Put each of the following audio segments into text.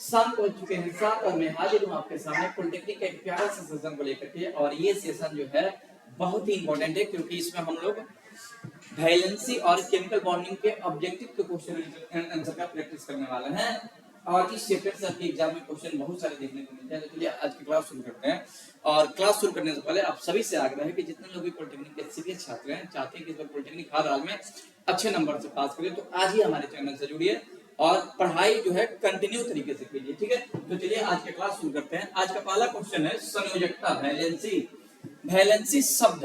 शाम को चुके हैं 7 और मैं हाजिर हूँ आपके सामने पॉलिटेक्निक का एक प्यारा सा सेशन को लेकर के। और ये सेशन जो है बहुत ही इंपॉर्टेंट है क्योंकि इसमें हम लोग वैलेंसी और केमिकल बॉन्डिंग के ऑब्जेक्टिव के क्वेश्चन आंसर का प्रैक्टिस करने वाले हैं। और इस चैप्टर से आपके एग्जाम में क्वेश्चन बहुत सारे देखने को मिलते हैं। तो चलिए आज की क्लास शुरू करते हैं। और क्लास शुरू करने से पहले आप सभी से आग्रह है कि जितने लोग भी पॉलिटेक्निक के सीरियस छात्र हैं, चाहते हैं कि इस बार पॉलिटेक्निक हर हाल में अच्छे नंबर से पास करें, तो आज ही हमारे चैनल से जुड़िए और पढ़ाई जो है कंटिन्यू तरीके से कीजिए। ठीक है, तो चलिए आज की क्लास शुरू करते हैं। आज का पहला क्वेश्चन है संयोजकता, वैलेंसी। वैलेंसी शब्द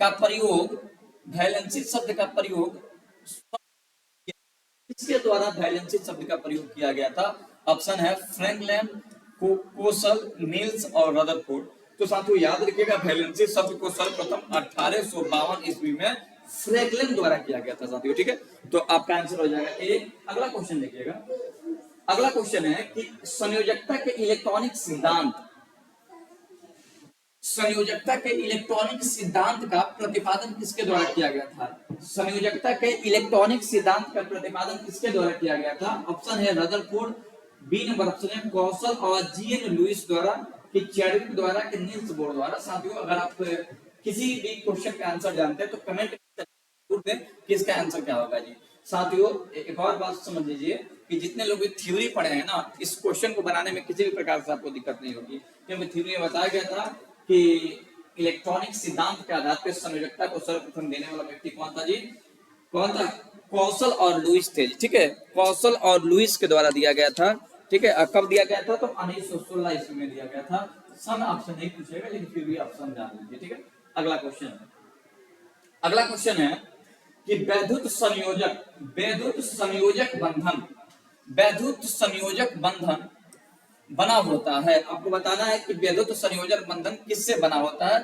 का प्रयोग, वैलेंसी शब्द का प्रयोग किसके द्वारा वैलेंसी शब्द का प्रयोग किया गया था? ऑप्शन है फ्रैंकलिन, कोसल, नील्स और रदरफोर्ड। तो साथियों याद रखिएगा, वैलेंसी शब्द को सर्वप्रथम 1852 ईस्वी में फ्रैंकलिन द्वारा किया गया था साथियों। ठीक है, तो आपका आंसर हो जाएगा ए। अगला क्वेश्चन देखिएगा। अगला क्वेश्चन है कि संयोजकता के इलेक्ट्रॉनिक सिद्धांत, संयोजकता के इलेक्ट्रॉनिक सिद्धांत का प्रतिपादन किसके द्वारा किया गया था? संयोजकता के इलेक्ट्रॉनिक सिद्धांत का प्रतिपादन किसके द्वारा किया गया था? ऑप्शन है रदरफोर्ड, बी नंबर ऑप्शन है कौशल और जीएन लुइस द्वारा, कि चैडविक द्वारा, कि नील्स बोर द्वारा। साथियों अगर आप किसी भी क्वेश्चन का आंसर जानते हैं तो कमेंट जरूर दें कि इसका आंसर क्या होगा जी। साथियों एक और बात समझ लीजिए कि जितने लोग थ्योरी पढ़े हैं ना, इस क्वेश्चन को बनाने में किसी भी प्रकार से आपको दिक्कत नहीं होगी, क्योंकि थ्योरी में बताया गया था कि इलेक्ट्रॉनिक सिद्धांत के आधार पर संयोजकता को सर्वप्रथम देने वाला व्यक्ति कौन था जी? कौन था? कौशल और लुइस थे। ठीक है, कौशल और लुइस के द्वारा दिया गया था। ठीक है, कब दिया गया था? तो 1916 ईस्वी में दिया गया था। सन ऑप्शन नहीं पूछेगा, लेकिन फिर भी ऑप्शन जान लीजिए। ठीक है, अगला क्वेश्चन, अगला क्वेश्चन है कि वैद्युत संयोजक, वैद्युत संयोजक बंधन, वैद्युत संयोजक बंधन बना होता है। आपको बताना है कि वैद्युत संयोजक बंधन किससे बना होता है?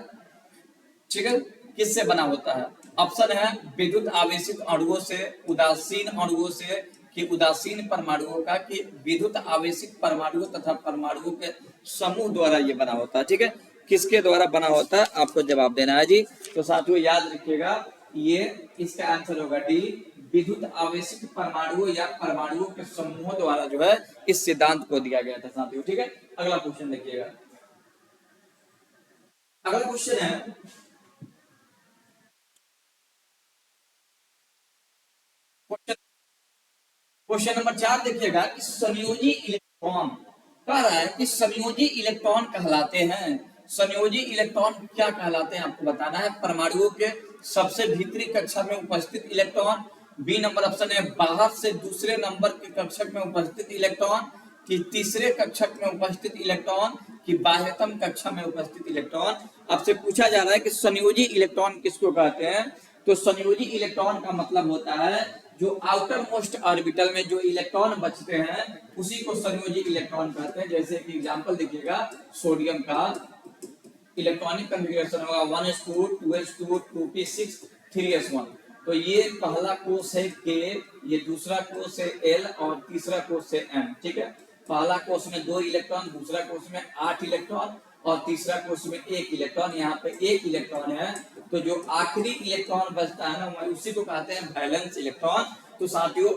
ठीक है, किससे बना होता है? ऑप्शन है विद्युत आवेशित अणुओं से, उदासीन अणुओं से, कि उदासीन परमाणुओं का, कि विद्युत आवेशित परमाणुओं तथा परमाणुओं के समूह द्वारा ये बना होता है। ठीक है, किसके द्वारा बना होता है आपको जवाब देना है जी। तो साथियों याद रखिएगा, ये इसका आंसर होगा डी, विद्युत आवेशित परमाणुओं या परमाणुओं के समूहों द्वारा जो है इस सिद्धांत को दिया गया था साथियों। ठीक है, अगला क्वेश्चन देखिएगा। अगला क्वेश्चन है क्वेश्चन नंबर 4 देखिएगा कि संयोजी इलेक्ट्रॉन, कह रहा है कि संयोजी इलेक्ट्रॉन कहलाते हैं। संयोजी इलेक्ट्रॉन क्या कहलाते हैं आपको बताना है। परमाणुओं के सबसे भीतरी कक्षा में उपस्थित इलेक्ट्रॉन, बी नंबर ऑप्शन है बाहर से दूसरे नंबर के कक्षक में उपस्थित इलेक्ट्रॉन, कि तीसरे कक्षक में उपस्थित इलेक्ट्रॉन, कि बाह्यतम कक्षा में उपस्थित इलेक्ट्रॉन। आपसे पूछा जा रहा है कि संयोजी इलेक्ट्रॉन किसको कहते हैं? तो संयोजी इलेक्ट्रॉन का मतलब होता है जो आउटर मोस्ट ऑर्बिटल में जो इलेक्ट्रॉन बचते हैं उसी को संयोजी इलेक्ट्रॉन कहते हैं। जैसे कि एग्जांपल देखिएगा, सोडियम का इलेक्ट्रॉनिक कॉन्फ़िगरेशन होगा 1s2 2s2 2p6 3s1। तो ये पहला कोष है के, ये दूसरा कोष है एल और तीसरा कोष है एम। ठीक है, पहला कोष में 2 इलेक्ट्रॉन, दूसरा कोष में 8 इलेक्ट्रॉन और तीसरा कोष में 1 इलेक्ट्रॉन। यहाँ पे 1 इलेक्ट्रॉन है, तो जो आखिरी इलेक्ट्रॉन बचता है ना उसी को कहते हैं वैलेंस इलेक्ट्रॉन। तो साथियों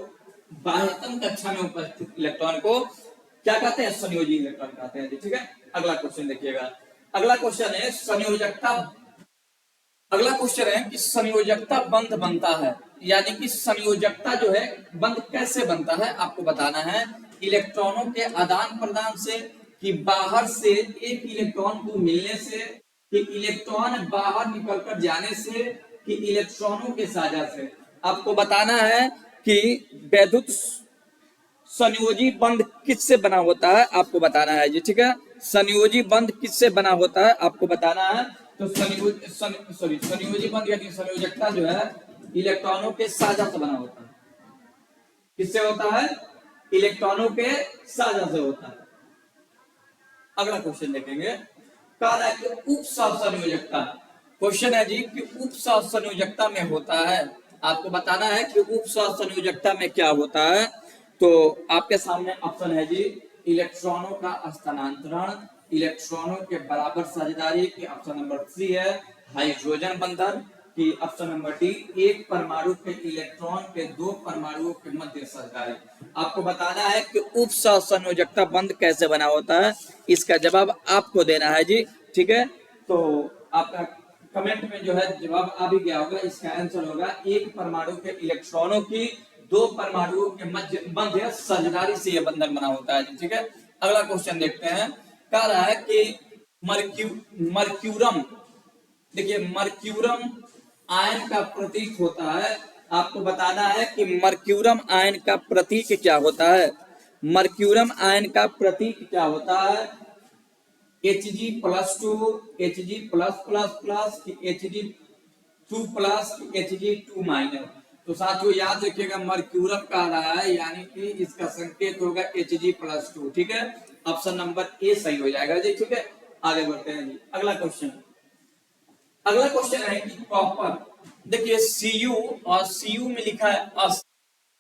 बाह्यतम कक्षा में उपस्थित इलेक्ट्रॉन को क्या कहते हैं? संयोजी इलेक्ट्रॉन कहते हैं। ठीक है, अगला क्वेश्चन देखिएगा। अगला क्वेश्चन है संयोजकता, अगला क्वेश्चन है कि संयोजकता बंध बनता है, यानी कि संयोजकता जो है बंध कैसे बनता है आपको बताना है। इलेक्ट्रॉनों के आदान प्रदान से, कि बाहर से एक इलेक्ट्रॉन को मिलने से, कि इलेक्ट्रॉन बाहर निकलकर जाने से, कि इलेक्ट्रॉनों के साझा से। आपको बताना है कि वैद्युत संयोजी बंध किससे बना होता है आपको बताना है जी। ठीक है, संयोजी बंध किससे बना होता है आपको बताना है। तो संयोजी बंध यानी संयोजकता जो है इलेक्ट्रॉनों के साझा से बना होता है। किससे होता है? इलेक्ट्रॉनों के साझा से होता है। अगला क्वेश्चन देखेंगे, कह रहा है कि उप सहसंयोजकता, क्वेश्चन है जी कि उप सहसंयोजकता में होता है, आपको बताना है कि उप सहसंयोजकता में क्या होता है। तो आपके सामने ऑप्शन है जी इलेक्ट्रॉनों का स्थानांतरण, इलेक्ट्रॉनों के बराबर साझेदारी, की ऑप्शन नंबर 3 है हाइड्रोजन बंधन, कि ऑप्शन नंबर डी, एक परमाणु के इलेक्ट्रॉन के दो परमाणुओं के मध्य सहकारी। आपको बताना है कि उप सहसंयोजकता बंध कैसे बना होता है, इसका जवाब आपको देना है जी। ठीक है, तो आपका कमेंट में जो है जवाब आ भी गया होगा। इसका आंसर होगा एक परमाणु के इलेक्ट्रॉनों की दो परमाणुओं के मध्य साझेदारी से यह बंधन बना होता है। ठीक है, अगला क्वेश्चन देखते हैं। कह रहा है कि मर्क्यूरम, देखिए मर्क्यूरम आयन का प्रतीक होता है। आपको बताना है कि मर्क्यूरम आयन का प्रतीक क्या होता है। मर्क्यूरम आयन का प्रतीक क्या होता है? Hg+2, Hg+++ कि Hg2+ कि Hg2-। तो साथियों याद रखिएगा मर्क्यूरम कह रहा है, यानी कि इसका संकेत होगा Hg+2। ठीक है, ऑप्शन नंबर ए सही हो जाएगा जी। ठीक है, आगे बढ़ते हैं जी। अगला क्वेश्चन है कि कॉपर, देखिए Cu और Cu में लिखा है अस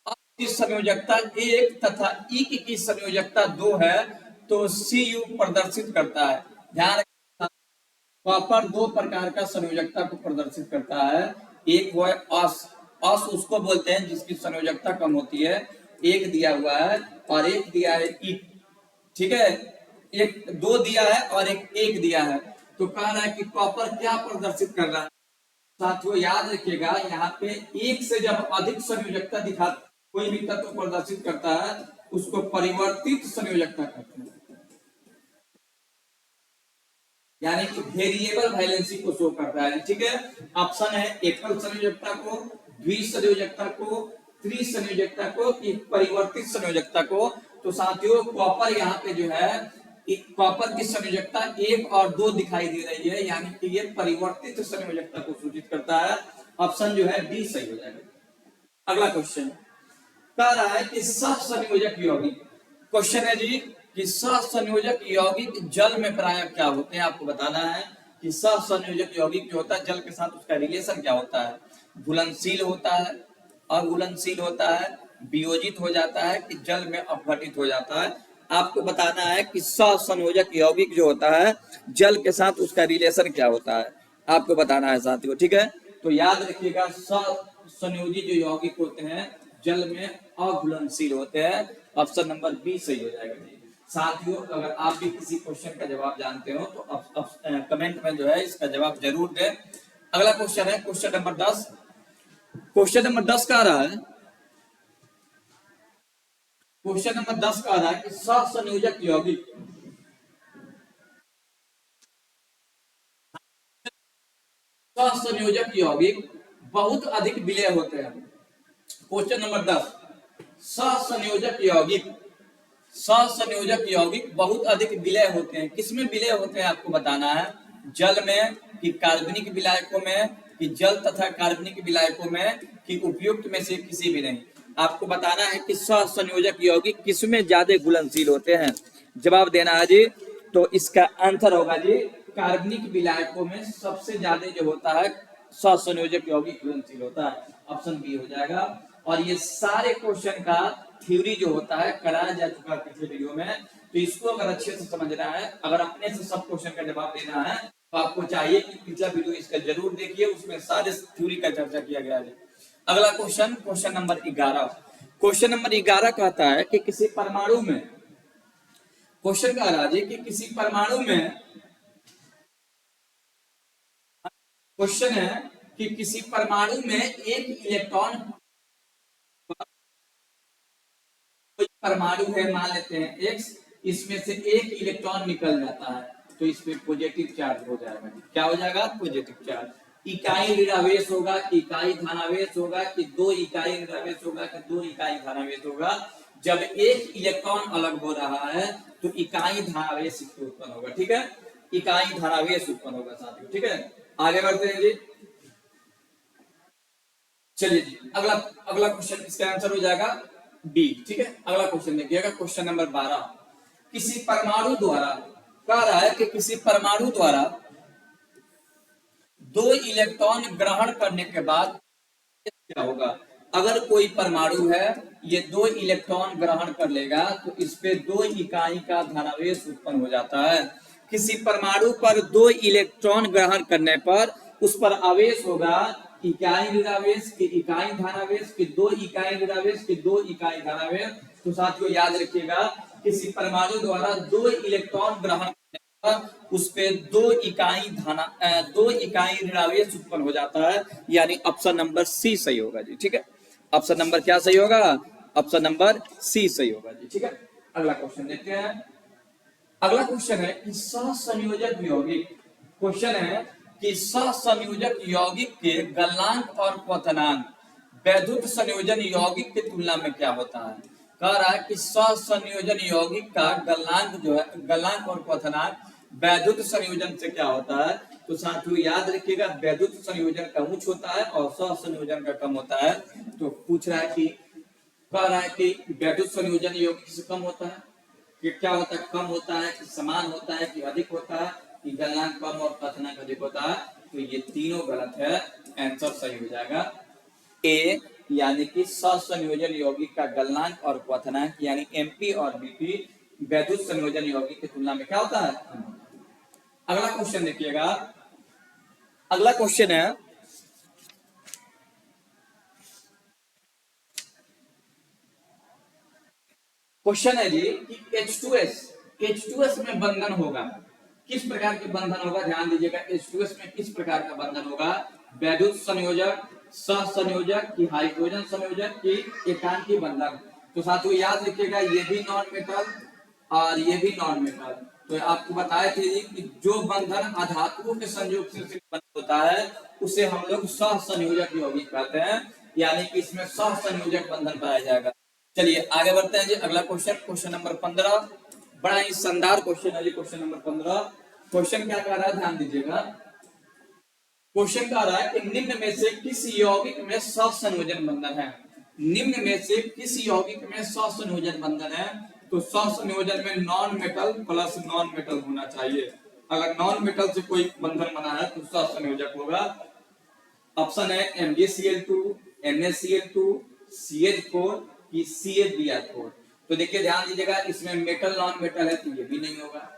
की संयोजकता 1 तथा ई की संयोजकता 2 है, तो Cu प्रदर्शित करता है। ध्यान रखिए कॉपर दो प्रकार का संयोजकता को प्रदर्शित करता है। एक वो है अस, अस उसको बोलते हैं जिसकी संयोजकता कम होती है, एक दिया हुआ है, और एक दिया है ई। ठीक है, एक दो दिया है और एक दिया है। तो कह रहा है कि कॉपर क्या प्रदर्शित कर रहा है। साथियों याद रखिएगा यहाँ पे एक से जब अधिक संयोजकता दिखा कोई भी तत्व प्रदर्शित करता है उसको परिवर्तित संयोजकता कहते हैं, यानी कि वेरिएबल वैलेंसी को शो करता है। ठीक है, ऑप्शन है एकल संयोजकता को, द्विसंयोजकता को, त्रिसंयोजकता को, कि परिवर्तित संयोजकता को। तो साथियों कॉपर यहाँ पे जो है कॉपर की संयोजकता 1 और 2 दिखाई दे रही है, यानी कि ये परिवर्तित संयोजकता को सूचित करता है। ऑप्शन जो है डी सही हो जाएगा। अगला क्वेश्चन कह रहा है कि सहसंयोजक यौगिक, क्वेश्चन है जी कि सहसंयोजक यौगिक जल में प्राय क्या होते हैं। आपको बताना है कि सहसंयोजक यौगिक जो होता है जल के साथ उसका रिलेशन क्या होता है। घुलनशील होता है, अघुलनशील होता है, वियोजित हो जाता है, कि जल में अपघटित हो जाता है। आपको बताना है कि सहसंयोजक यौगिक जो होता है जल के साथ उसका रिलेशन क्या होता है, आपको बताना है साथियों। ठीक है, तो याद रखिएगा सहसंयोजी जो यौगिक होते हैं जल में अघुलनशील होते हैं। ऑप्शन नंबर बी सही हो जाएगा जी। साथियों अगर आप भी किसी क्वेश्चन का जवाब जानते हो तो कमेंट में जो है इसका जवाब जरूर दें। अगला क्वेश्चन है क्वेश्चन नंबर 10। क्वेश्चन नंबर 10 कह रहा है, क्वेश्चन नंबर 10 कह रहा है कि सहसंयोजक यौगिक, सहसंयोजक यौगिक बहुत अधिक विलय होते हैं। क्वेश्चन नंबर 10, सहसंयोजक यौगिक, सहसंयोजक यौगिक बहुत अधिक विलय होते हैं। किसमें विलय होते हैं आपको बताना है। जल में, कि कार्बनिक विलायकों में, कि जल तथा कार्बनिक विलायकों में, कि उपयुक्त में से किसी भी नहीं। आपको बताना है कि सहसंयोजक यौगिक किसमें ज्यादा घुलनशील होते हैं। जवाब देना है जी। तो इसका आंसर होगा जी कार्बनिक विलायकों में सबसे ज्यादा जो होता है सहसंयोजक यौगिक घुलनशील होता है। ऑप्शन बी हो जाएगा। और ये सारे क्वेश्चन का थ्योरी जो होता है कराया जा चुका है पिछले वीडियो में, तो इसको अगर अच्छे से समझना है, अगर अपने से सब क्वेश्चन का जवाब देना है, तो आपको चाहिए कि पिछला वीडियो इसका जरूर देखिए, उसमें सारे थ्योरी का चर्चा किया गया है। अगला question, question number 11। Question number 11 कहता है कि किसी परमाणु में, क्वेश्चन कह रहा है कि किसी परमाणु में, क्वेश्चन है कि किसी परमाणु में एक इलेक्ट्रॉन, कोई परमाणु है मान लेते हैं एक्स, इसमें से एक इलेक्ट्रॉन निकल जाता है, तो इसमें पॉजिटिव चार्ज हो जाएगा। क्या हो जाएगा? Positive charge. इकाई ऋणावेश होगा, इकाई धनावेश होगा, कि दो इकाई ऋणावेश होगा, कि दो इकाई धनावेश होगा। जब एक इलेक्ट्रॉन अलग हो रहा है तो इकाई धनावेश उत्पन्न होगा। ठीक है, इकाई धनावेश उत्पन्न होगा साथियों। ठीक है, आगे बढ़ते हैं जी। चलिए जी, अगला अगला क्वेश्चन, इसका आंसर हो जाएगा बी। ठीक है, अगला क्वेश्चन देखिएगा, क्वेश्चन नंबर 12। किसी परमाणु द्वारा, कह रहा है कि किसी परमाणु द्वारा दो इलेक्ट्रॉन ग्रहण करने के बाद क्या होगा। अगर कोई परमाणु है ये दो इलेक्ट्रॉन ग्रहण कर लेगा तो इस पे दो इकाई का धनावेश उत्पन्न हो जाता है। किसी परमाणु पर दो इलेक्ट्रॉन ग्रहण करने पर उस पर आवेश होगा इकाई ऋणावेश के इकाई धनावेश के दो इकाई ऋणावेश के दो इकाई धनावेश। तो साथियों याद रखिएगा, किसी परमाणु द्वारा दो इलेक्ट्रॉन ग्रहण करने पर उस पे दो इकाई ऋणावेश उत्पन्न हो जाता है, यानी ऑप्शन नंबर सी सही होगा जी। ठीक है, ऑप्शन नंबर क्या सही होगा? ऑप्शन नंबर सी सही होगा जी। ठीक है, अगला क्वेश्चन देखते हैं। अगला क्वेश्चन है कि सहसंयोजक यौगिक, क्वेश्चन है कि सहसंयोजक यौगिक के गलनांक और क्वथनांक वैद्युत संयोजन यौगिक की तुलना में क्या होता है? कह रहा है कि सहसंयोजन यौगिक का गलनांक जो है, गलनांक और क्वथनांक वैद्युत संयोजन से क्या होता है? तो साथियों याद रखिएगा, वैद्युत संयोजन का उच्च होता है और सहसंयोजन का कम होता है। तो पूछ रहा है कि, कह रहा है कि वैद्युत संयोजन यौगिक से कम होता है कि क्या होता है? कम होता है कि समान होता है कि अधिक होता है कि गलनांक कम और क्वथनांक अधिक होता है? तो ये तीनों गलत है, आंसर सही हो जाएगा ए, यानी कि सहसंयोजन यौगिक का गलनांक और क्वथनांक यानी एमपी और बीपी वैद्युत संयोजन यौगिक की तुलना में क्या होता है? अगला क्वेश्चन देखिएगा। अगला क्वेश्चन है, क्वेश्चन है जी कि H2S में बंधन होगा, किस प्रकार के बंधन होगा? ध्यान दीजिएगा, H2S में किस प्रकार का बंधन होगा? वैद्युत संयोजक, सहसंयोजक कि हाइड्रोजन संयोजक कि एकांकी बंधन? तो साथियों याद रखिएगा, ये भी नॉन मेटल और ये भी नॉन मेटल। तो आपको बताए थे जी कि जो बंधन अधातुओं के संयोग से बंध होता है उसे हम लोग सहसंयोजक यौगिक कहते हैं, यानी कि इसमें सहसंयोजक बंधन पाया जाएगा। चलिए आगे बढ़ते हैं जी। अगला क्वेश्चन, क्वेश्चन नंबर 15, बड़ा ही शानदार क्वेश्चन है जी। क्वेश्चन नंबर 15, क्वेश्चन क्या कह रहा है? ध्यान दीजिएगा, क्वेश्चन कह रहा है कि निम्न में से किस यौगिक में सहसंयोजन बंधन है? निम्न में से किस यौगिक में सहसंयोजन बंधन है? तो सहसंयोजन में non metal plus non metal होना चाहिए। अगर नॉन मेटल से कोई बंधन बना है तो सहसंयोजक होगा। ऑप्शन है MgCl2, NaCl2, CH4 कि CH4। तो देखिए ध्यान दीजिएगा, इसमें मेटल नॉन मेटल है तो ये भी नहीं होगा,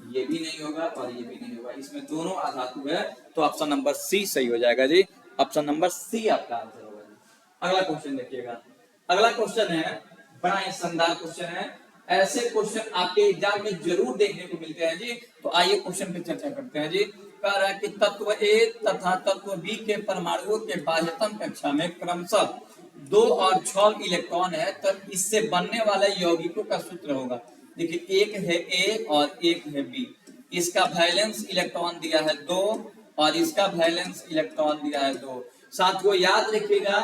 ये भी नहीं होगा और ये भी नहीं होगा, इसमें दोनों अधातु है। तो ऑप्शन नंबर सी सही हो जाएगा जी। ऑप्शन नंबर सी आपका आंसर होगा जी। अगला क्वेश्चन देखिएगा। अगला क्वेश्चन है, बड़ा ही शानदार क्वेश्चन है, ऐसे क्वेश्चन आपके एग्जाम में जरूर देखने को मिलते हैं जी। तो आइए क्वेश्चन पे चर्चा करते हैं जी। कह रहा है कि तत्व ए तथा तत्व बी के परमाणुओं के बाह्यतम कक्षा में क्रमशः 2 और 6 इलेक्ट्रॉन है, तब इससे बनने वाले यौगिकों का सूत्र होगा। देखिए, एक है ए और एक है बी, इसका वैलेंस इलेक्ट्रॉन दिया है 2 और इसका वैलेंस इलेक्ट्रॉन दिया है 2। साथियों याद रखिएगा,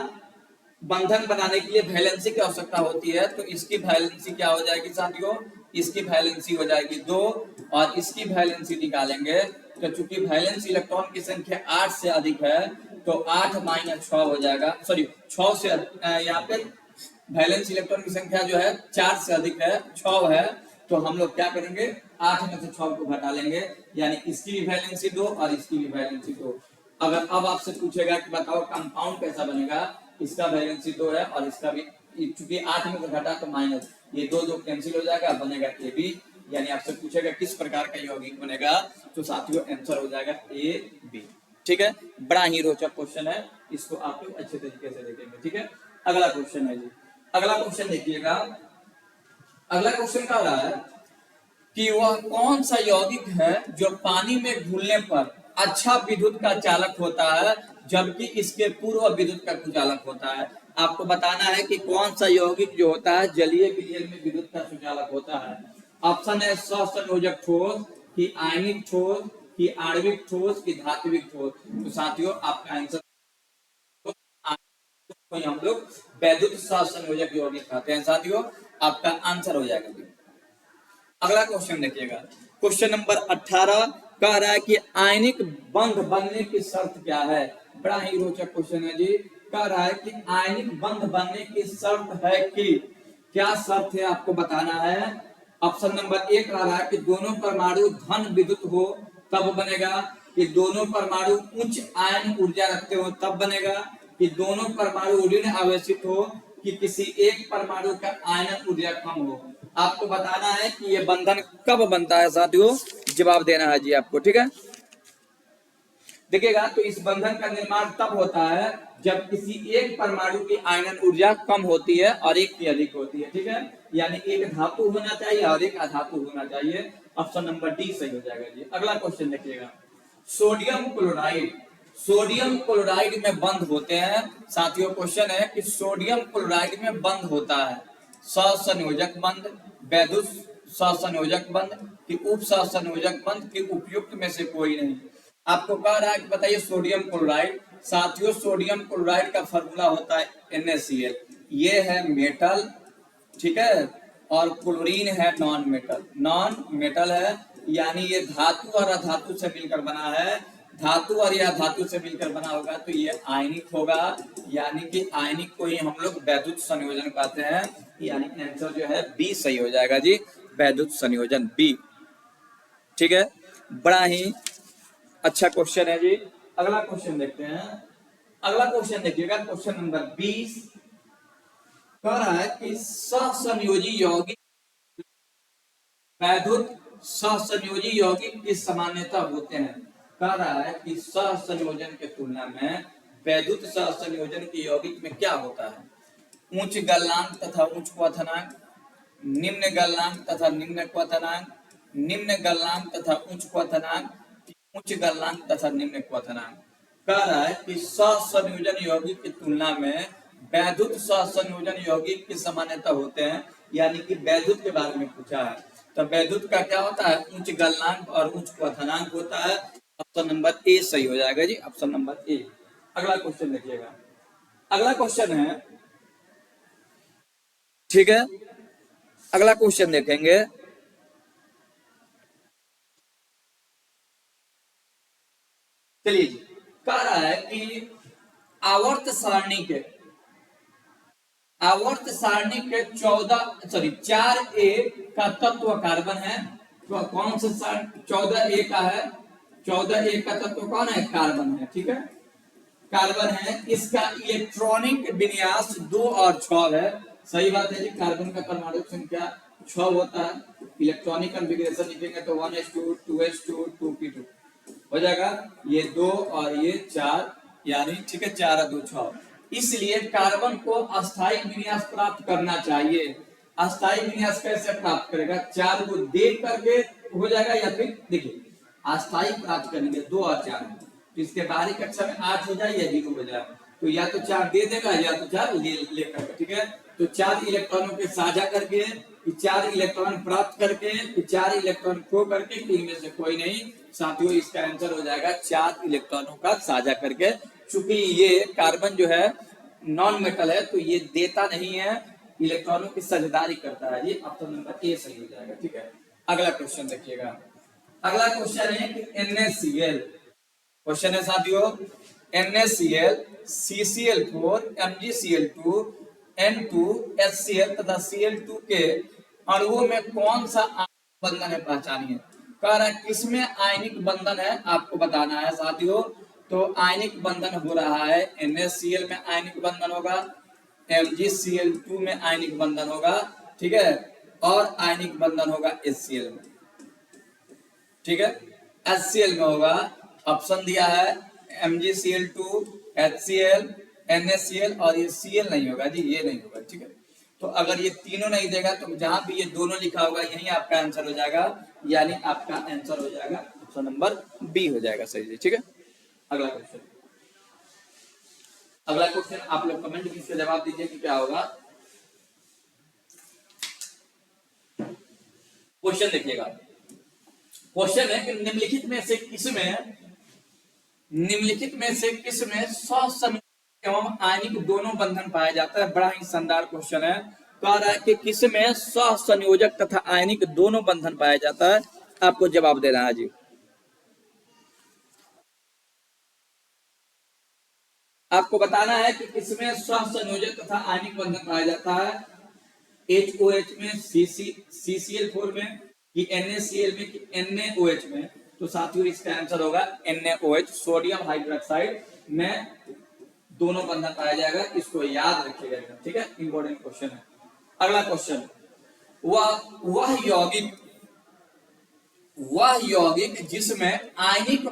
बंधन बनाने के लिए वैलेंसी की आवश्यकता होती है, तो इसकी वैलेंसी क्या हो जाएगी साथियों? इसकी वैलेंसी हो जाएगी 2 और इसकी वैलेंसी निकालेंगे तो चूंकि वैलेंस इलेक्ट्रॉन की संख्या 8 से अधिक है तो 8 - 6 हो जाएगा, सॉरी 6 से यहाँ पे वैलेंस इलेक्ट्रॉन की संख्या जो है 4 से अधिक है, 6 है। तो हम लोग क्या करेंगे, 8 में से 6 को घटा लेंगे, यानी इसकी भी वैलेंसी 2 और इसकी भी वैलेंसी 2। अगर अब आपसे पूछेगा कि बताओ कंपाउंड कैसा बनेगा, इसका वैलेंसी 2 है और इसका भी, चूंकि 8 में से घटा तो माइनस, ये 2 कैंसिल हो जाएगा, बनेगा ए बी। यानी आपसे पूछेगा किस प्रकार का यौगिक बनेगा, तो साथियों आंसर हो जाएगा ए बी। ठीक है, बड़ा ही रोचक क्वेश्चन है, इसको आप लोग अच्छे तरीके से देखेंगे। ठीक है, अगला क्वेश्चन है जी। अगला क्वेश्चन देखिएगा। अगला क्वेश्चन क्या रहा है कि वह कौन सा यौगिक है जो पानी में घुलने पर अच्छा विद्युत का चालक होता है जबकि इसके पूर्व विद्युत का कुचालक होता है? आपको बताना है कि कौन सा यौगिक जो होता है जलीय विलयन में विद्युत का सुचालक होता है। ऑप्शन है सहसंयोजक ठोस कि आयनिक ठोस कि आणविक ठोस कि धात्विक ठोस। तो साथियों आपका आंसर, हम लोग वैद्युत सहसंयोजक यौगिक कहते हैं साथियों, आपका आंसर हो जाएगा। अगला क्वेश्चन देखिएगा, क्वेश्चन नंबर 18 कह रहा है कि आयनिक बंध बनने की शर्त क्या है? बड़ा ही रोचक क्वेश्चन है जी। कह रहा है कि आयनिक बंध बनने की शर्त है कि, क्या शर्त है आपको बताना है। ऑप्शन नंबर 1 कह रहा है कि दोनों परमाणु धन विद्युत हो तब बनेगा, कि दोनों परमाणु उच्च आयन ऊर्जा रखते हो तब बनेगा, कि दोनों परमाणु ऋण आवेशित हो, कि किसी एक परमाणु का आयन ऊर्जा कम हो। आपको बताना है कि ये बंधन कब बनता है साथियों, जवाब देना है जी आपको। ठीक है, देखिएगा, तो इस बंधन का निर्माण तब होता है जब किसी एक परमाणु की आयनन ऊर्जा कम होती है और एक की अधिक होती है। ठीक है, यानी एक धातु होना चाहिए और एक अधातु होना चाहिए। ऑप्शन नंबर डी सही हो जाएगा जी। अगला क्वेश्चन देखिएगा, सोडियम क्लोराइड, सोडियम क्लोराइड में बंद होते हैं। साथियों क्वेश्चन है कि सोडियम क्लोराइड में बंद होता है सहसंयोजक बंध, वैद्युत सहसंयोजक बंध कि उप सहसंयोजक बंध कि उपयुक्त में से कोई नहीं। आपको कह रहा है कि बताइए सोडियम क्लोराइड। साथियों सोडियम क्लोराइड का फॉर्मूला होता है NaCl, ये है मेटल, ठीक है, और क्लोरीन है नॉन मेटल, नॉन मेटल है, यानी ये धातु और अधातु से मिलकर बना है। धातु और या धातु से मिलकर बना होगा तो ये आयनिक होगा, यानी कि आयनिक को ही हम लोग वैद्युत संयोजन कहते हैं। यानी आंसर जो है बी सही हो जाएगा जी, वैद्युत संयोजन बी। ठीक है, बड़ा ही अच्छा क्वेश्चन है जी। अगला क्वेश्चन देखते हैं। अगला क्वेश्चन देखिएगा, क्वेश्चन नंबर 20 कह रहा है कि सहसंयोजी यौगिक वैद्युत सहसंयोजी यौगिक की सामान्यता होते हैं। कह रहा है कि सहसंयोजन के तुलना में वैद्युत सहसंयोजन के यौगिक में क्या होता है। उच्च गलनांक तथा उच्च क्वथनांक, निम्न गलनांक तथा निम्न क्वथनांक, निम्न गलनांक तथा उच्च क्वथनांक, उच्च गलनांक तथा निम्न क्वथनांक। कह रहा है कि सहसंयोजन यौगिक की तुलना में वैद्युत सहसंयोजन यौगिक की सामान्यता होते हैं, यानी कि वैद्युत के बारे में पूछा है। तो वैद्युत का क्या होता है, उच्च गलनांक और उच्च क्वथनांक होता है। ऑप्शन नंबर ए सही हो जाएगा जी, ऑप्शन नंबर ए। अगला क्वेश्चन देखिएगा, अगला क्वेश्चन है, ठीक है, अगला क्वेश्चन देखेंगे। चलिए जी, कह रहा है कि आवर्त सारणी के, आवर्त सारणी के 4A का तत्व कार्बन है। तो कौन सा 14A का है, 14A का तत्व कौन है, कार्बन है। ठीक है, कार्बन है। इसका इलेक्ट्रॉनिक विन्यास 2 और 6 है। सही बात है जी, कार्बन का परमाणु संख्या 6 होता है। इलेक्ट्रॉनिक कॉन्फ़िगरेशन लिखेंगे तो 1s2 2s2 2p2 हो जाएगा। ये 2 और ये 4, यानी ठीक है 4 और 2 6। इसलिए कार्बन को अस्थायी विन्यास प्राप्त करना चाहिए। अस्थायी विन्यास कैसे प्राप्त करेगा, 4 को दे करके हो जाएगा, या फिर देखिए अस्थायी प्राप्त करेंगे 2 और 4, तो इसके बाहरी कक्षा में 8 हो जाए या 0 हो जाए, तो या तो 4 दे देगा या तो 4 ले करके। ठीक है, तो 4 इलेक्ट्रॉनों के साझा करके, 4 इलेक्ट्रॉन प्राप्त करके, 4 इलेक्ट्रॉन खो करके, इनमें से कोई नहीं। साथियों इसका आंसर हो जाएगा 4 इलेक्ट्रॉनों का साझा करके। चूंकि ये कार्बन जो है नॉन मेटल है तो ये देता नहीं है, इलेक्ट्रॉनों की साझेदारी करता है। ये ऑप्शन नंबर ए सही हो जाएगा। ठीक है, अगला क्वेश्चन देखिएगा। अगला क्वेश्चन है कि NaCl, क्वेश्चन है साथियों NaCl, CCl4, MgCl2, N2, HCl तथा Cl2 के अणुओं में कौन सा आयनिक बंधन है, पहचानिए। कह रहा है किसमें आयनिक बंधन है, आपको बताना है साथियों। तो आयनिक बंधन हो रहा है NaCl में आयनिक बंधन होगा, MgCl2 में आयनिक बंधन होगा, ठीक है, और आयनिक बंधन होगा HCl में। ठीक है, HCl में होगा। ऑप्शन दिया है MgCl2, HCl, NaCl, और ये Cl नहीं होगा जी, ये नहीं होगा। ठीक है, तो अगर ये तीनों नहीं देगा तो जहां भी ये दोनों लिखा होगा यही आपका आंसर हो जाएगा, यानी आपका आंसर हो जाएगा ऑप्शन नंबर बी हो जाएगा सही जी। ठीक है, अगला क्वेश्चन, अगला क्वेश्चन आप लोग कमेंट में इसका जवाब दीजिए कि क्या होगा। क्वेश्चन देखिएगा, क्वेश्चन है कि निम्नलिखित में से किसमें सहसंयोजक एवं आयनिक दोनों बंधन पाया जाता है। बड़ा ही शानदार क्वेश्चन है। कह रहा है कि किसमें सहसंयोजक तथा आयनिक दोनों बंधन पाया जाता है, आपको जवाब देना है जी। आपको बताना है कि किसमें सहसंयोजक तथा आयनिक बंधन पाया जाता है। HOH में, CCl4 में, कि NaCl में, कि NaOH में। तो साथियों इसका आंसर होगा NaOH, सोडियम हाइड्रोक्साइड में दोनों बंधन पाया जाएगा। इसको याद रखिएगा, ठीक है, इंपॉर्टेंट क्वेश्चन है। अगला क्वेश्चन, वह यौगिक जिसमें आयनिक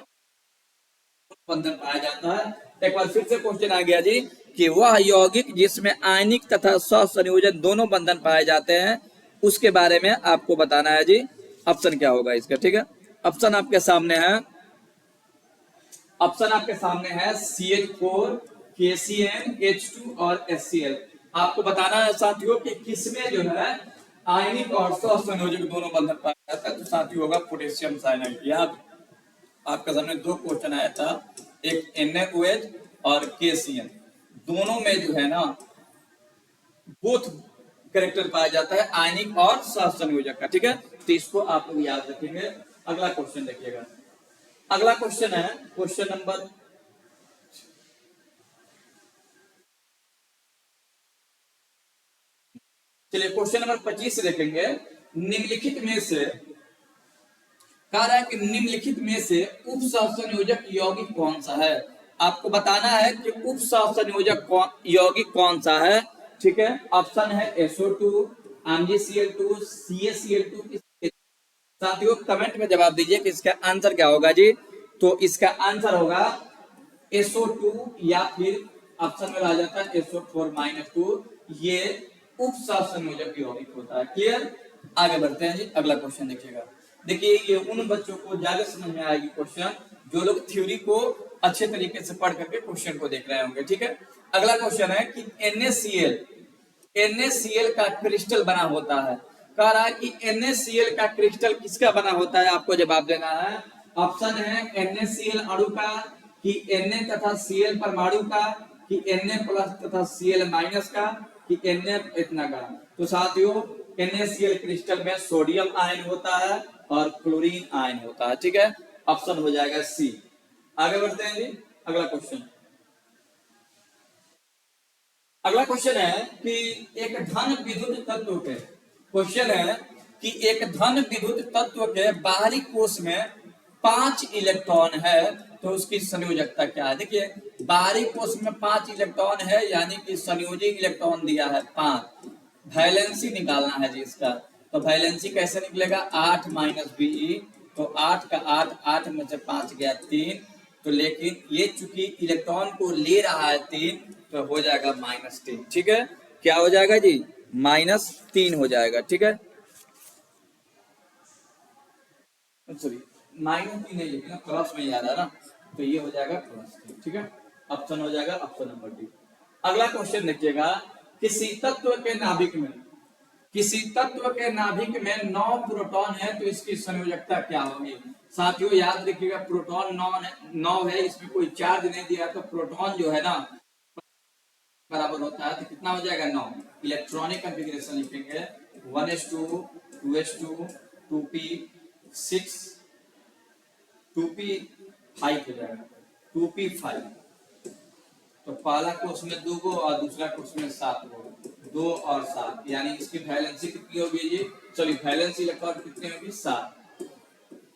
बंधन पाया जाता है। एक बार फिर से क्वेश्चन आ गया जी कि वह यौगिक जिसमें आयनिक तथा सहसंयोजक दोनों बंधन पाए जाते हैं उसके बारे में आपको बताना है जी। ऑप्शन क्या होगा इसका, ठीक है। ऑप्शन आपके सामने है, ऑप्शन आपके सामने है CH4, KCN, H2 और HCl। आपको बताना है साथियों कि किसमें जो है आयनिक और सहसंयोजक दोनों बंधन पाया जाता है, तो साथियों होगा पोटेशियम साइनाइड। यहाँ आपके सामने दो क्वेश्चन आया था, एक NaOH और KCN, दोनों में जो है ना बोथ कैरेक्टर पाया जाता है आयनिक और सहसंयोजक का, ठीक है। तो इसको आप लोग याद रखेंगे। अगला क्वेश्चन देखिएगा। अगला क्वेश्चन है क्वेश्चन नंबर, चलिए क्वेश्चन नंबर 25 देखेंगे। निम्नलिखित में से कह रहा है कि निम्नलिखिट में से उप सहसंयोजक यौगिक कौन सा है। आपको बताना है कि उप सहसंयोजक यौगिक कौन सा है, ठीक है। ऑप्शन है SO2, MgCl2, CaCl2। साथियों कमेंट में जवाब दीजिए कि इसका आंसर क्या होगा जी। तो इसका आंसर होगा SO2 या फिर ऑप्शन में आ जाता है SO4-2। ये उप सहसंयोजक यौगिक होता है। क्लियर। आगे बढ़ते हैं जी। अगला क्वेश्चन देखिएगा। देखिए ये उन बच्चों को ज्यादा समझ में आएगी क्वेश्चन जो लोग थ्योरी को अच्छे तरीके से पढ़ करके क्वेश्चन को देख रहे होंगे, ठीक है। अगला क्वेश्चन है कि NaCl का क्रिस्टल बना होता है। कह रहा है कि NaCl का क्रिस्टल किसका बना होता है, आपको जवाब देना है। ऑप्शन है NaCl अणु का, कि Na तथा Cl परमाणु का, कि Na प्लस तथा Cl माइनस का, कि Na इतना का। तो साथियों NaCl क्रिस्टल में सोडियम आयन होता है और क्लोरीन आयन होता है, ठीक है। ऑप्शन हो जाएगा C। आगे बढ़ते हैं जी। अगला क्वेश्चन, अगला क्वेश्चन है कि एक धन विद्युत तत्व के, क्वेश्चन है कि एक धन विद्युत तत्व के बाहरी कोश में 5 इलेक्ट्रॉन है तो उसकी संयोजकता क्या है। देखिए बाहरी कोश में 5 इलेक्ट्रॉन है यानी कि संयोजी इलेक्ट्रॉन दिया है 5। वैलेंसी निकालना है जी इसका। तो वैलेंसी कैसे निकलेगा, 8 - Be। तो 8 का 8, 8 में से 5 गया 3। तो लेकिन ये चूंकि इलेक्ट्रॉन को ले रहा है 3 तो हो जाएगा -3, ठीक है। क्या हो जाएगा जी, -3 हो जाएगा, ठीक है। सॉरी -3 नहीं लिखना, प्लस में याद आ रहा, तो ये हो जाएगा +3, ठीक है। ऑप्शन हो जाएगा ऑप्शन नंबर डी। अगला क्वेश्चन देखिएगा। किसी तत्व के नाभिक में, किसी तत्व के नाभिक में 9 प्रोटॉन है तो इसकी संयोजकता क्या होगी। साथियों याद रखिएगा प्रोटॉन 9 है, इसमें कोई चार्ज नहीं दिया तो प्रोटॉन जो है ना बराबर होता है, तो कितना हो जाएगा 9। इलेक्ट्रॉनिक कॉन्फ़िगरेशन लिखेंगे 1s2 2s2 2p6 2p5 हो जाएगा 2p5। तो पहला कोष में 2 गो और दूसरा कोष में 7 गो, 2 और 7 यानी इसकी वैलेंसी कितनी होगी जी। चलिए वैलेंसी इलेक्ट्रॉन कितनी होगी 7।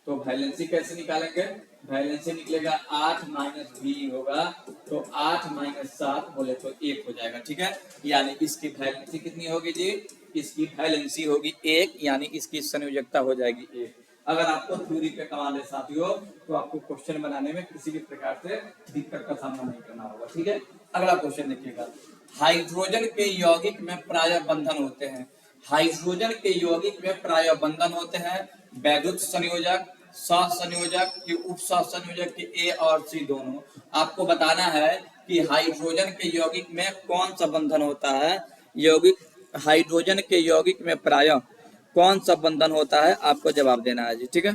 तो वैलेंसी कैसे निकालेंगे, वैलेंसी निकलेगा 8 - B होगा। तो 8 - 7 बोले तो 1 हो जाएगा, ठीक है। यानी इसकी वैलेंसी कितनी होगी जी, इसकी वैलेंसी होगी 1 यानी इसकी संयोजकता हो जाएगी 1। अगर आपको थ्योरी पे कमांड है साथियों तो आपको क्वेश्चन बनाने में किसी भी प्रकार से दिक्कत का सामना नहीं करना होगा, ठीक है। अगला क्वेश्चन देखिएगा। हाइड्रोजन के यौगिक में प्राय बंधन होते हैं, हाइड्रोजन के यौगिक में प्राय बंधन होते हैं वैद्युत संयोजक, सहसंयोजक की उप सहसंयोजक की ए और सी दोनों। आपको बताना है कि हाइड्रोजन के यौगिक में कौन सा बंधन होता है। यौगिक हाइड्रोजन के यौगिक में प्राय कौन सा बंधन होता है, आपको जवाब देना है जी, ठीक है।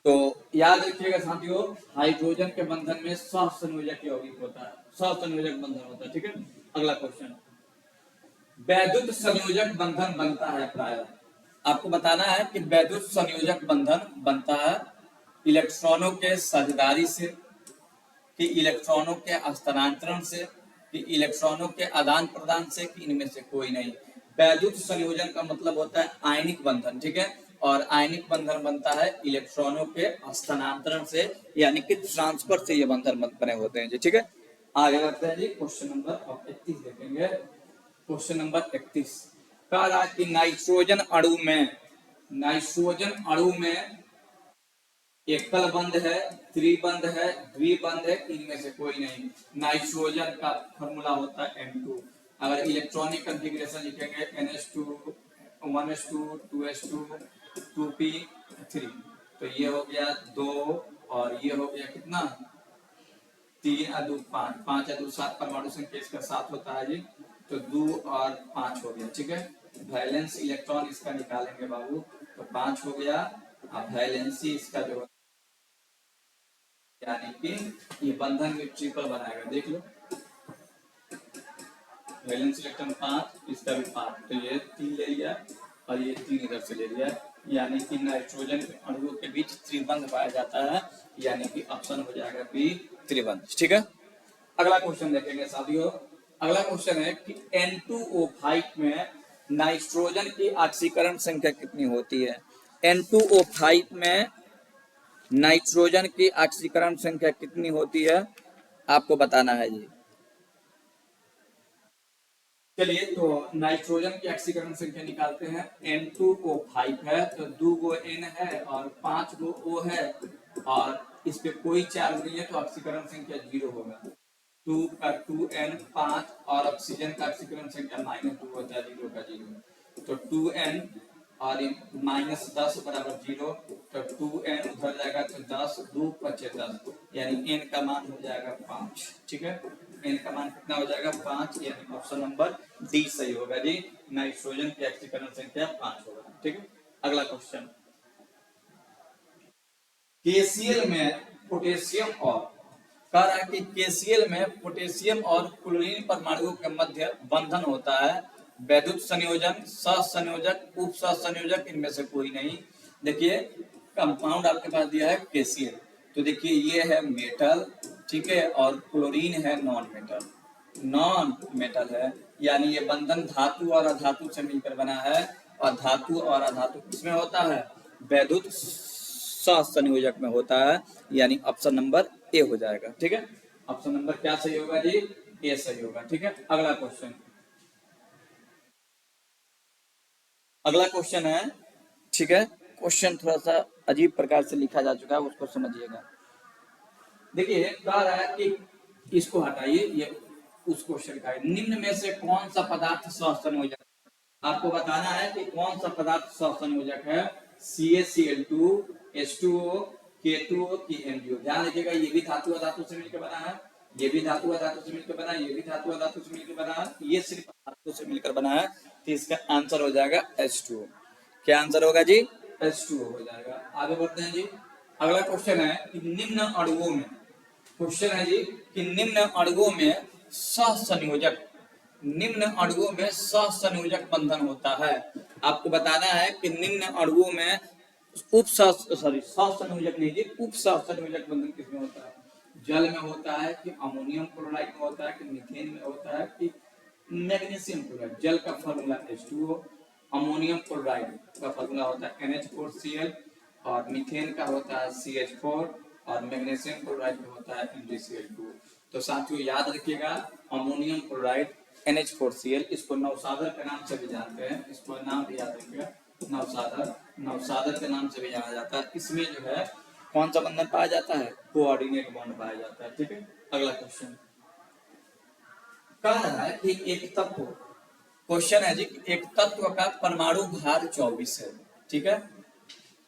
तो याद रखिएगा साथियों हाइड्रोजन के बंधन में सहसंयोजक यौगिक होता है, सहसंयोजक बंधन होता है, ठीक है। अगला क्वेश्चन, वैद्युत संयोजक बंधन बनता है प्राय। आपको बताना है कि वैद्युत संयोजक बंधन बनता है इलेक्ट्रॉनों के साझेदारी से, कि इलेक्ट्रॉनों के हस्तांतरण से, कि इलेक्ट्रॉनों के आदान प्रदान से, कि इनमें से कोई नहीं। वैद्युत संयोजन का मतलब होता है आयनिक बंधन, ठीक है। और आयनिक बंधन बनता है इलेक्ट्रॉनों के हस्तांतरण से यानी कि ट्रांसफर से ये बंधन बने होते हैं जी, ठीक है। आगे बढ़ते हैं जी। क्वेश्चन नंबर 31 देखेंगे। क्वेश्चन नंबर 31 कह रहा कि नाइट्रोजन अणु में, नाइट्रोजन अणु में एकल बंध है, त्रिबंध है, द्विबंध है, इनमें से कोई नहीं। नाइट्रोजन का फॉर्मूला होता है N2। अगर इलेक्ट्रॉनिक कॉन्फ़िगरेशन लिखेंगे NH2 1s2 2s2 2p3, तो ये हो गया 2 और ये हो गया कितना 3 और 2 5, 5 और 2 7, परमाणु संख्या इसका 7 होता है जी। तो 2 और 5 हो गया, ठीक है। वैलेंस इलेक्ट्रॉन इसका निकालेंगे बाबू, तो 5 हो गया। अब वैलेंसी इसका जो यानी कि ये बंधन में ट्रिपल बनाएगा, देख लो। वैलेंस इलेक्ट्रॉन 5, इसका भी 5, तो ये 3 ले लिया और ये 3 इधर से ले लिया, यानी कि नाइट्रोजन के अणुओं के बीच त्रिबंध पाया जाता है, यानी कि ऑप्शन हो जाएगा बी, त्रिबंध, ठीक है। अगला क्वेश्चन देखेंगे साथियों। अगला क्वेश्चन है कि N2O5 में नाइट्रोजन की ऑक्सीकरण संख्या कितनी होती है। N2O5 में नाइट्रोजन की ऑक्सीकरण संख्या कितनी होती है, आपको बताना है जी। चलिए, तो नाइट्रोजन की ऑक्सीकरण संख्या निकालते हैं। N2O5 है तो 2 गो N है और 5 गो O है, और इस पे कोई चार्ज नहीं है, तो ऑक्सीकरण संख्या 0 होगा। 2 का 2N 5, और ऑक्सीजन का ऑक्सीकरण संख्या -2 होता है, 0 का 0। तो 2N और -10 बराबर 0, तो 2N उधर जाएगा तो 10, 2 × 10, यानी N का मान हो जाएगा 5, ठीक है। N का मान कितना हो जाएगा 5, यानी ऑप्शन नंबर डी सही होगा जी। नाइट्रोजन की ऑक्सीकरण संख्या 5 होगा, ठीक है। अगला क्वेश्चन, KCl में पोटेशियम और कह रहा है कि KCl में पोटेशियम और क्लोरीन परमाणुओं के मध्य बंधन होता है। वैद्युत संयोजन, सहसंयोजक, उप सहसंयोजक, इनमें से कोई नहीं। देखिए, कंपाउंड आपके पास दिया है KCl, तो देखिए ये है मेटल, ठीक है, और क्लोरीन है नॉन मेटल। नॉन मेटल है, यानी ये बंधन धातु और अधातु से मिलकर बना है, और धातु और अधातु किसमें होता है, वैद्युत सहसंयोजक में होता है, यानी ऑप्शन नंबर ए हो जाएगा, ठीक है। ऑप्शन नंबर क्या सही होगा जी, ए सही होगा, ठीक है। अगला क्वेश्चन, अगला क्वेश्चन है, ठीक है। क्वेश्चन थोड़ा सा अजीब प्रकार से लिखा जा चुका है, उसको समझिएगा। देखिए, कह रहा है कि इसको हटाइए, ये उस क्वेश्चन का है। निम्न में से कौन सा पदार्थ सहसंयोजक, आपको बताना है कि कौन सा पदार्थ सहसंयोजक है। CaCl2, H2O, K2O की MgO। ध्यान रखिएगा, ये भी धातु अधातु से मिलकर बना है, ये भी धातु अधातु से मिलकर बना है, ये भी धातु अधातु से मिलकर बना है, ये सिर्फ धातु से मिलकर बना है, तो इसका आंसर हो जाएगा H2O। क्या आंसर होगा जी, H2O हो जाएगा। आगे बढ़ते हैं जी। अगला क्वेश्चन है कि निम्न अणुओं में, क्वेश्चन है जी कि निम्न अणुओं में सहसंयोजक, निम्न अणुओं में सहसंयोजक बंधन होता है। आपको बताना है कि निम्न अणुओं में सहसंयोजक नहीं जी, उप सहसंयोजक बंधन किसमें होता है। जल में होता है कि अमोनियम क्लोराइड में होता है कि मीथेन में होता है कि मैग्नीशियम क्लोराइड। जल का फॉर्मूला H2O, अमोनियम क्लोराइड का फॉर्मूला होता है NH4Cl, और मीथेन का होता है CH4, और मैग्नीशियम क्लोराइड का होता है MgCl2। तो साथियों याद रखिएगा, अमोनियम क्लोराइड NH4Cl, इसको नवसागर के नाम से भी जानते हैं, इसको नाम भी याद रखिएगा, नवसागर, नवसागर के नाम से भी जाना जाता है। इसमें जो है कौन सा बंधन पाया जाता है, कोऑर्डिनेट बॉन्ड पाया जाता है, ठीक है। अगला क्वेश्चन कह रहा है कि एक तत्व, क्वेश्चन है जी, एक तत्व का परमाणु भार 24 है, ठीक है,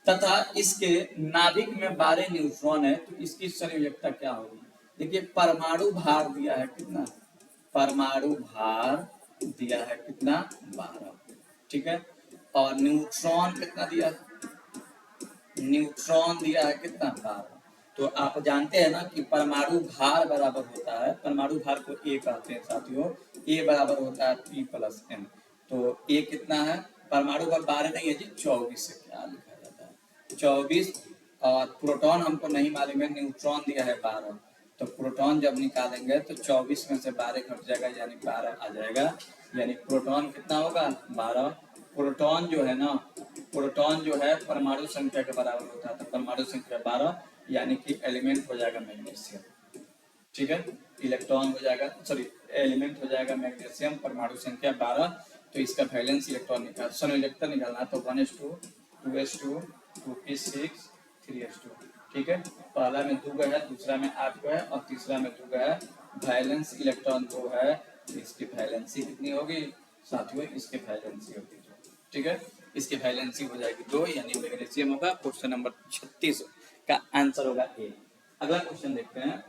तथा इसके नाभिक में 12 न्यूट्रॉन है, तो इसकी संयोजकता क्या होगी। देखिए, परमाणु भार दिया है कितना, परमाणु भार दिया है कितना 12, ठीक है, और न्यूट्रॉन कितना दिया है, न्यूट्रॉन दिया है कितना 12। तो आप जानते हैं ना कि परमाणु भार बराबर होता है, परमाणु भार को ए कहते हैं साथियों, ए बराबर होता है P+N। तो ए कितना है, परमाणु भार 12 नहीं है जी, 24 से क्या लिखा जाता है 24, और प्रोटॉन हमको नहीं मालूम है, न्यूट्रॉन दिया है 12, तो प्रोटॉन जब निकालेंगे तो 24 में से 12 घट जाएगा, यानी 12 आ जाएगा, यानी प्रोटॉन कितना होगा 12। प्रोटॉन जो है ना, प्रोटॉन जो है परमाणु संख्या के बराबर होता है, तो परमाणु संख्या 12, यानी कि एलिमेंट हो जाएगा मैग्नीशियम, ठीक है। इलेक्ट्रॉन हो जाएगा, सॉरी, एलिमेंट हो जाएगा मैग्नीशियम, परमाणु संख्या 12। तो इसका वैलेंस इलेक्ट्रॉन निकाल, संयोजकता निकालना, तो 1s2 2s2 2p6 3s2, ठीक है, पहला में 2 है, दूसरा में 8 है और तीसरा में 2 है। वैलेंस इलेक्ट्रॉन 2 है, तो इसकी वैलेंसी कितनी होगी साथियों, इसकी वैलेंसी होगी 2, ठीक है, इसकी वैलेंसी हो जाएगी 2, यानी मैग्नीशियम होगा। क्वेश्चन नंबर 36 का आंसर होगा ए। अगला क्वेश्चन देखते हैं।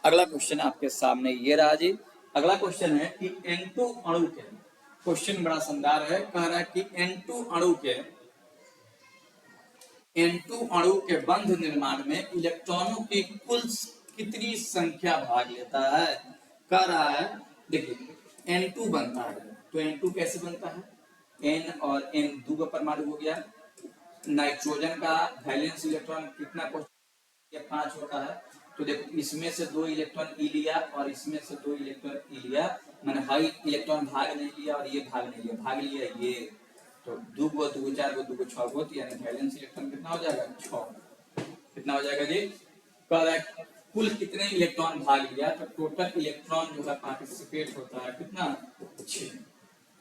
अगला क्वेश्चन आपके सामने ये रहा जी। अगला क्वेश्चन है कि N2 अणु के, क्वेश्चन बड़ा शानदार है, कह रहा है कि N2 अणु के बंध निर्माण में इलेक्ट्रॉनों की कुल कितनी संख्या भाग लेता है। कह रहा है देखिए N2 बनता है, तो N2 कैसे बनता है, N और N 2 परमाणु हो गया। नाइट्रोजन का वैलेंस इलेक्ट्रॉन कितना, 5 होता है। तो देखो इसमें से 2 इलेक्ट्रॉन ई लिया और इसमें से 2 इलेक्ट्रॉन ई लिया, मैंने हाई इलेक्ट्रॉन भाग नहीं लिया और ये भाग नहीं लिया, भाग लिया ये, तो 2 को 2 4 को 2 को 6 को, यानी वैलेंस इलेक्ट्रॉन कितना हो जाएगा 6। कितना हो जाएगा जी, करेक्ट। कुल कितने इलेक्ट्रॉन भाग लिया, तो टोटल इलेक्ट्रॉन जो है पार्टिसिपेट होता है कितना 6।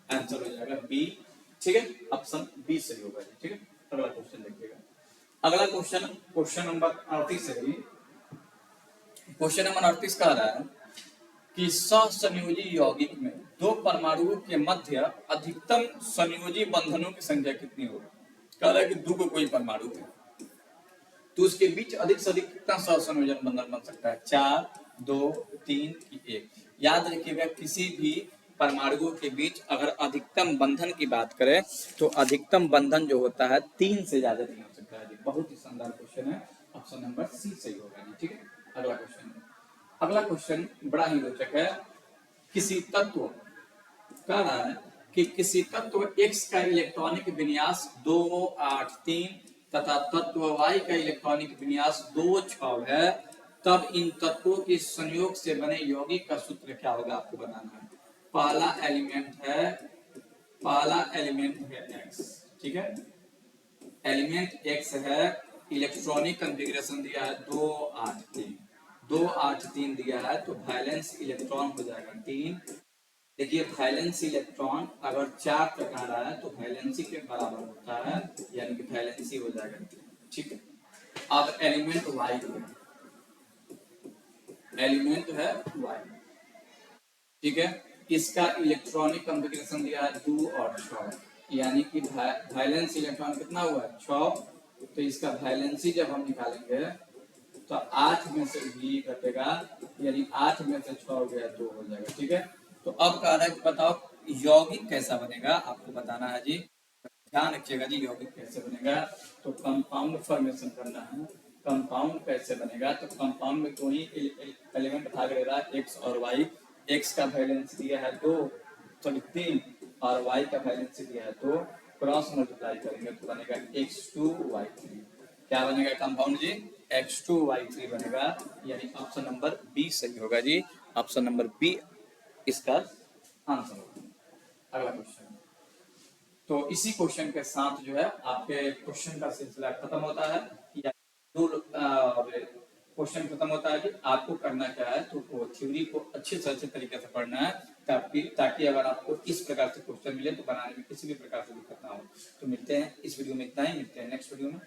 आंसर हो जाएगा बी, ठीक है, ऑप्शन बी सही होगा जी, ठीक है। अगला क्वेश्चन देखिएगा। अगला क्वेश्चन, क्वेश्चन नंबर 38 है। क्वेश्चन नंबर 38 कह रहा है कि सहसंयोजी यौगिक में 2 परमाणुओं के मध्य अधिकतम संयोजी बंधनों की संख्या कितनी होगी। कह रहा है कि 2 को कोई परमाणु है, तो उसके बीच अधिक से अधिक कितना सहसंयोजन बंधन बन सकता है, 4, 2, 3 की 1। याद रखिएगा किसी भी परमाणुओं के बीच अगर अधिकतम बंधन की बात करें तो अधिकतम बंधन जो होता है 3 से ज्यादा नहीं हो सकता है। बहुत ही शानदार क्वेश्चन है, ऑप्शन नंबर सी सही होगा जी, ठीक है। अगला क्वेश्चन, अगला क्वेश्चन बड़ा ही रोचक है। किसी तत्व, कह रहा है कि किसी तत्व X का इलेक्ट्रॉनिक विन्यास 2, 8, 3 तथा तत्व Y का इलेक्ट्रॉनिक विन्यास 2, 6 है, तब इन तत्वों के संयोग से बने यौगिक का सूत्र क्या होगा, आपको बताना है। पहला एलिमेंट है X, ठीक है, एलिमेंट X है, इलेक्ट्रॉनिक कॉन्फ़िगरेशन दिया है 2, 8, 3, 2, 8, 3 दिया है, तो वैलेंस इलेक्ट्रॉन हो जाएगा 3। देखिए वैलेंस इलेक्ट्रॉन अगर 4 तक आ रहा है तो वैलेंसी के बराबर होता है, यानी कि वैलेंसी हो जाएगा 3, ठीक है। अब एलिमेंट Y है, एलिमेंट है Y, ठीक है, इसका इलेक्ट्रॉनिक कॉन्फ़िगरेशन दिया है 2 और 6, यानी कि वैलेंस इलेक्ट्रॉन कितना हुआ है 6। तो इसका वैलेंसी जब हम निकालेंगे तो 8 में से भी घटेगा, यानी 8 में से 6 हो गया 2 हो जाएगा, ठीक है। तो अब कह रहा है बताओ यौगिक कैसा बनेगा, आपको बताना है जी, ध्यान रखिएगा जी। यौगिक कैसे बनेगा, तो कंपाउंड फॉर्मेशन करना है। कंपाउंड कैसे बनेगा, तो कंपाउंड में 2 ही एलिमेंट भाग ले रहा है, X और Y। X का वैलेंस दिया है 2, सॉरी 3, और Y का वैलेंस दिया है 2, क्रॉस मल्टीप्लाई करेंगे तो बनेगा X2Y3। क्या बनेगा कंपाउंड जी, X2Y3 बनेगा, यानी ऑप्शन नंबर बी सही होगा जी, ऑप्शन नंबर बी इसका आंसर होगा। अगला क्वेश्चन, तो इसी क्वेश्चन के साथ जो है आपके क्वेश्चन का सिलसिला खत्म होता है, या क्वेश्चन खत्म होता है कि आपको करना क्या है, तो थ्योरी को अच्छे से अच्छे तरीके से पढ़ना है, ताकि अगर आपको इस प्रकार से क्वेश्चन मिले तो बनाने में किसी भी प्रकार से दिक्कत ना हो। तो मिलते हैं इस वीडियो में इतना ही, मिलते हैं नेक्स्ट वीडियो में।